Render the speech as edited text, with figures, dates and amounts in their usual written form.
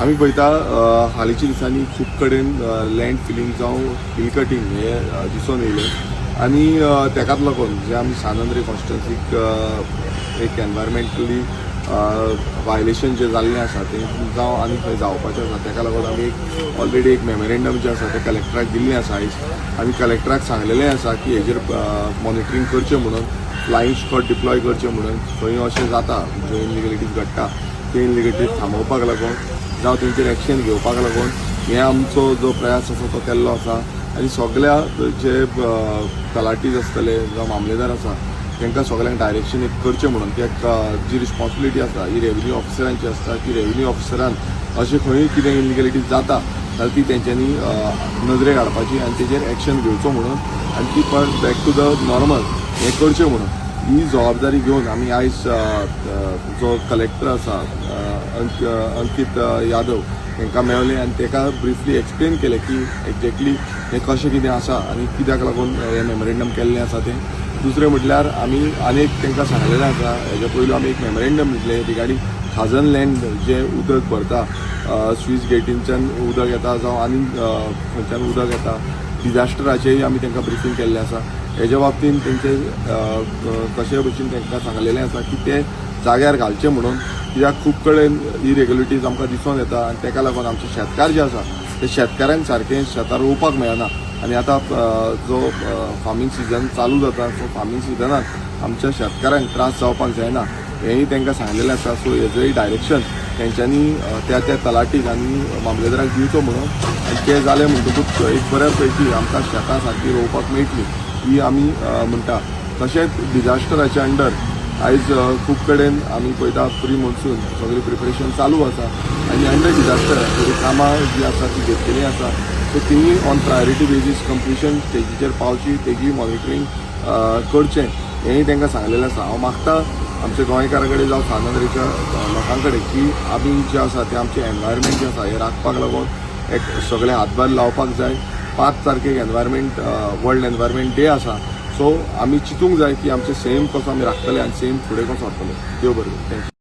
आमी पळयता हालींच्या दिसांनी खूब कडेन लँड फिलिंग जावं हिल कटींग हे दिसून येयलें आनी तेकाच लागून जे आमी सानंद्री कॉन्स्टिट्युएन्सीक एक एनवायरमेंटली वायलेशन जे जाल्लें आसा तें जावं आनी खंय जावपाचें आसा तेका लागून आमी एक ऑलरेडी एक मेमोरेंडम जें आसा तें कलेक्टराक दिल्लें आसा आयज आमी कलेक्टराक सांगलेलें आसा की हेजेर मॉनिटरींग करचें म्हणून फ्लायींग स्क्वॉड डिप्लॉय करचें म्हणून खंय अशें जाता ज्यो इनलिगलिटीज घडटा ते इनलिगलिटीज थांबोवपाक लागून जावं तेंचेर एक्शन घेवपाक लागून हे आमचो जो प्रयास आसा तो केल्लो आसा आनी सगळ्या जे तलाटीज आसतले जावं मामलेदार आसा तांकां सगळ्यांक डायरेक्शन एक करचें म्हणून कित्याक जी रिस्पॉन्सिबिलिटी आसा ही रेव्हेन्यू ऑफिसरांची आसता की रेव्हेन्यू ऑफिसरान अशें खंय कितें इनलिगलिटीज जाता जाल्यार ती तेंच्यांनी नजरेक हाडपाची आनी तेजेर एक्शन घेवचो म्हणून आनी ती परत बॅक टू द नॉर्मल हें करचें म्हणून ही जबाबदारी घेवन आमी आयज जो कलेक्टर आसा अंकीत यादव तांकां मेळ्ळे आनी ताका ब्रिफली एक्सप्लेन केलें की एक्झॅक्टली हें कशें कितें आसा आनी कित्याक लागून हें मेमोरेंडम केल्लें आसा तें दुसरें म्हटल्यार आमी आनीक तांकां सांगलेलें आसा हेज्या पयलू आमी एक मेमोरेंडम दितले रिगार्डींग खाजन लँड जें उदक भरता स्विस गेटींच्यान उदक येता जावं आनी खंयच्यान उदक येता डिजास्टराचेंय आमी तांकां ब्रिफींग केल्लें आसा हेज्या बाबतींत तेंचे कशे भशेन तांकां सांगलेलें आसा की ते जाग्यार घालचें म्हणून कित्याक खूब कडेन इरेग्युलेटीज आमकां दिसून येता आनी ताका लागून आमचे शेतकार जे आसा ते शेतकाऱ्यांक सारकें शेतां रोवपाक मेळना आनी आतां जो फार्मींग सिजन चालू जाता सो फार्मींग सिजनात आमच्या शेतकाऱ्यांक त्रास जावपाक जायना हेंय तांकां सांगलेलें आसा सो हेजोय डायरेक्शन तेंच्यांनी त्या तलाटीक आनी मामलेदाराक दिवचो म्हणून आनी तें जालें म्हणटकूच एक बऱ्या पैकी आमकां शेतां सारकी रोवपाक मेळटली ही आमी म्हणटा तशेंच डिजास्टराच्या अंडर आयज खूब कडेन आमी पळयता प्री मॉन्सून सगळी प्रिपरेशन चालू आसा आनी अंडर डिजास्टर थोडी कामां जी आसा ती घेतलेलीं आसा सो तिंवूय ऑन प्रायोरिटी बेजीस कंप्लिशन स्टेजीचेर पावची तेजी मॉनिटरींग करचें हेंय तांकां सांगलेलें आसा हांव मागता आमच्या गोंयकारा कडेन जावं सानंद्रीच्या लोकां कडेन की आमी जें आसा तें आमचें एनवायरमेंट जें आसा हें राखपाक लागून एक सगळें हातभार लावपाक जाय 5 तारखेक एनवायरमेंट वर्ल्ड एनवायरमेंट डे आसा सो आमी चिंतूंक जाय की आमचें सेम कसो आमी राखतले आनी सेम फुडें कसो व्हरतले देव बरें थँक्यू.